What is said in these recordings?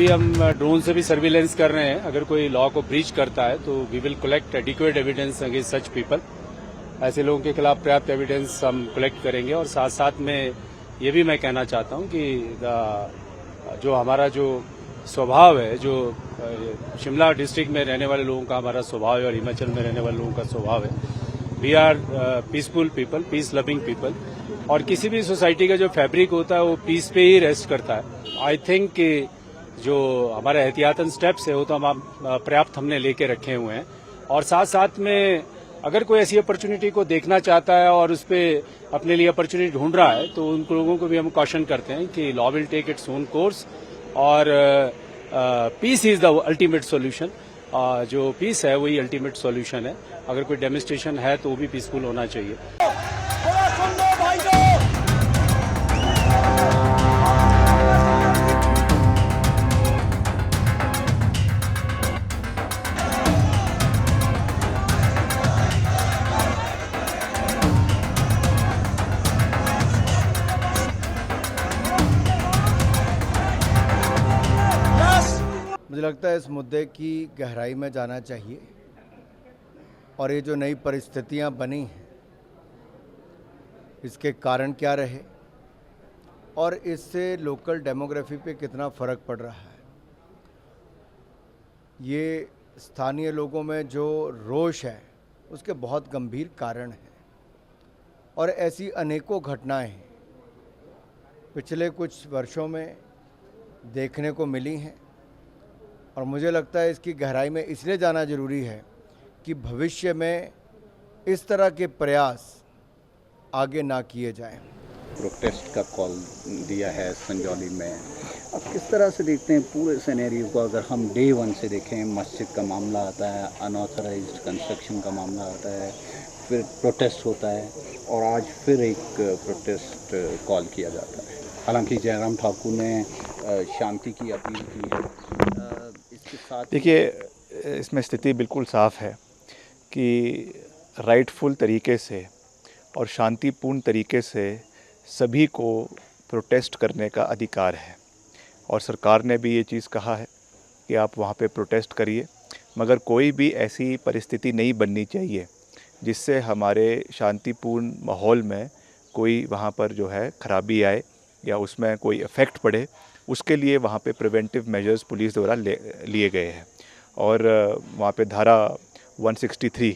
अभी हम ड्रोन से भी सर्विलेंस कर रहे हैं। अगर कोई लॉ को ब्रीच करता है तो we will collect adequate evidence against such people. ऐसे लोगों के खिलाफ पर्याप्त एविडेंस हम कलेक्ट करेंगे। और साथ साथ में ये भी मैं कहना चाहता हूं कि जो हमारा जो स्वभाव है, जो शिमला डिस्ट्रिक्ट में रहने वाले लोगों का हमारा स्वभाव है और हिमाचल में रहने वाले लोगों का स्वभाव है, we are peaceful people, peace loving people. और किसी भी सोसाइटी का जो फैब्रिक होता है वो पीस पे ही रेस्ट करता है। आई थिंक कि जो हमारे एहतियातन स्टेप्स है वो तो हम पर्याप्त हमने लेके रखे हुए हैं। और साथ साथ में अगर कोई ऐसी अपॉर्चुनिटी को देखना चाहता है और उस पर अपने लिए अपॉर्चुनिटी ढूंढ रहा है तो उन लोगों को भी हम कॉशन करते हैं कि law will take its own course और peace is the ultimate solution. जो पीस है वही अल्टीमेट सॉल्यूशन है। अगर कोई डेमोन्स्ट्रेशन है तो वो भी पीसफुल होना चाहिए। मुझे लगता है इस मुद्दे की गहराई में जाना चाहिए और ये जो नई परिस्थितियां बनी हैं इसके कारण क्या रहे और इससे लोकल डेमोग्राफी पे कितना फ़र्क पड़ रहा है। ये स्थानीय लोगों में जो रोष है उसके बहुत गंभीर कारण हैं और ऐसी अनेकों घटनाएं पिछले कुछ वर्षों में देखने को मिली हैं। और मुझे लगता है इसकी गहराई में इसलिए जाना ज़रूरी है कि भविष्य में इस तरह के प्रयास आगे ना किए जाएं। प्रोटेस्ट का कॉल दिया है संजौली में, अब किस तरह से देखते हैं पूरे सिनेरियो को? अगर हम डे वन से देखें, मस्जिद का मामला आता है, अनऑथराइज्ड कंस्ट्रक्शन का मामला आता है, फिर प्रोटेस्ट होता है और आज फिर एक प्रोटेस्ट कॉल किया जाता है। हालांकि जयराम ठाकुर ने शांति की अपील की है। इसके साथ देखिए, इसमें स्थिति बिल्कुल साफ है कि राइटफुल तरीके से और शांतिपूर्ण तरीके से सभी को प्रोटेस्ट करने का अधिकार है और सरकार ने भी ये चीज़ कहा है कि आप वहाँ पे प्रोटेस्ट करिए, मगर कोई भी ऐसी परिस्थिति नहीं बननी चाहिए जिससे हमारे शांतिपूर्ण माहौल में कोई वहाँ पर जो है खराबी आए या उसमें कोई इफ़ेक्ट पड़े। उसके लिए वहाँ पे प्रिवेंटिव मेजर्स पुलिस द्वारा लिए गए हैं और वहाँ पे धारा 163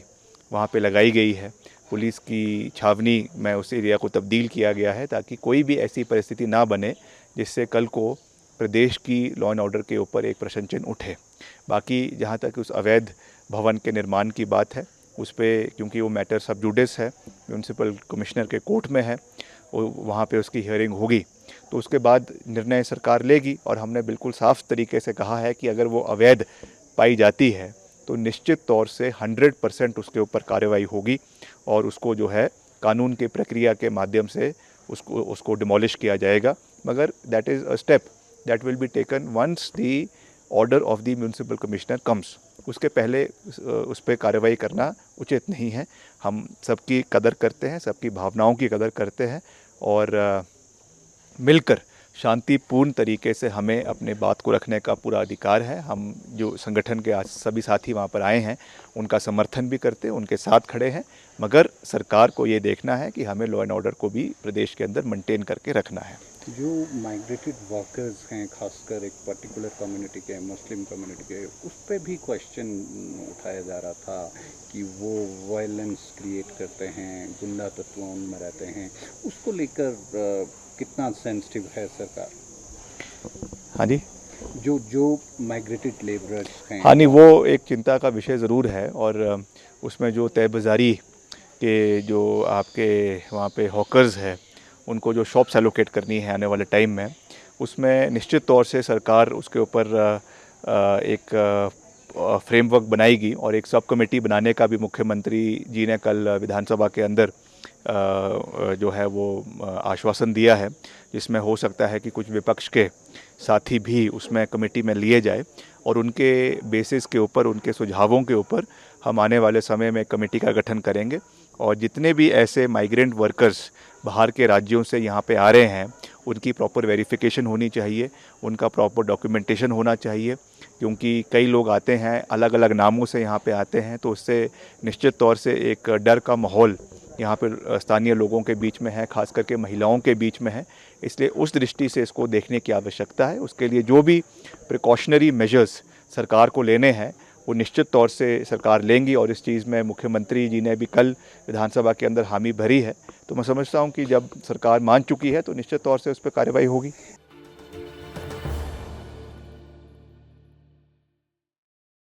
वहाँ पे लगाई गई है। पुलिस की छावनी में उस एरिया को तब्दील किया गया है ताकि कोई भी ऐसी परिस्थिति ना बने जिससे कल को प्रदेश की लॉ एंड ऑर्डर के ऊपर एक प्रश्न चिन्ह उठे। बाकी जहाँ तक उस अवैध भवन के निर्माण की बात है उस पर, क्योंकि वो मैटर सब जुडिस है, म्यूनसिपल कमिश्नर के कोर्ट में है, वहाँ पे उसकी हियरिंग होगी तो उसके बाद निर्णय सरकार लेगी। और हमने बिल्कुल साफ तरीके से कहा है कि अगर वो अवैध पाई जाती है तो निश्चित तौर से 100% उसके ऊपर कार्रवाई होगी और उसको जो है कानून की प्रक्रिया के माध्यम से उसको डिमोलिश किया जाएगा। मगर that is a step that will be taken once the order of the municipal commissioner comes. उसके पहले उस पर कार्रवाई करना उचित नहीं है। हम सबकी कदर करते हैं, सबकी भावनाओं की कदर करते हैं और मिलकर शांतिपूर्ण तरीके से हमें अपने बात को रखने का पूरा अधिकार है। हम जो संगठन के आज सभी साथी वहाँ पर आए हैं उनका समर्थन भी करते हैं, उनके साथ खड़े हैं, मगर सरकार को ये देखना है कि हमें लॉ एंड ऑर्डर को भी प्रदेश के अंदर मेंटेन करके रखना है। जो माइग्रेटेड वर्कर्स हैं, खासकर एक पर्टिकुलर कम्युनिटी के, मुस्लिम कम्युनिटी के, उस पर भी क्वेश्चन उठाया जा रहा था कि वो वायलेंस क्रिएट करते हैं, गुंडा तत्व उनमें रहते हैं। उसको लेकर कितना सेंसिटिव है सरकार? हाँ जी, जो माइग्रेटेड लेबरर्स हैं, हाँ नहीं, वो एक चिंता का विषय ज़रूर है और उसमें जो तयबाज़ारी के जो आपके वहाँ पे हॉकर्स है उनको जो शॉप्स एलोकेट करनी है आने वाले टाइम में, उसमें निश्चित तौर से सरकार उसके ऊपर एक फ्रेमवर्क बनाएगी और एक सब कमेटी बनाने का भी मुख्यमंत्री जी ने कल विधानसभा के अंदर जो है वो आश्वासन दिया है, जिसमें हो सकता है कि कुछ विपक्ष के साथी भी उसमें कमेटी में लिए जाए और उनके बेसिस के ऊपर, उनके सुझावों के ऊपर हम आने वाले समय में कमेटी का गठन करेंगे और जितने भी ऐसे माइग्रेंट वर्कर्स बाहर के राज्यों से यहाँ पे आ रहे हैं उनकी प्रॉपर वेरिफिकेशन होनी चाहिए, उनका प्रॉपर डॉक्यूमेंटेशन होना चाहिए, क्योंकि कई लोग आते हैं अलग अलग नामों से यहाँ पे आते हैं, तो उससे निश्चित तौर से एक डर का माहौल यहाँ पर स्थानीय लोगों के बीच में है, खास करके महिलाओं के बीच में है। इसलिए उस दृष्टि से इसको देखने की आवश्यकता है। उसके लिए जो भी प्रिकॉशनरी मेजर्स सरकार को लेने हैं वो निश्चित तौर से सरकार लेंगी, और इस चीज़ में मुख्यमंत्री जी ने भी कल विधानसभा के अंदर हामी भरी है। तो मैं समझता हूँ कि जब सरकार मान चुकी है तो निश्चित तौर से उस पर कार्रवाई होगी।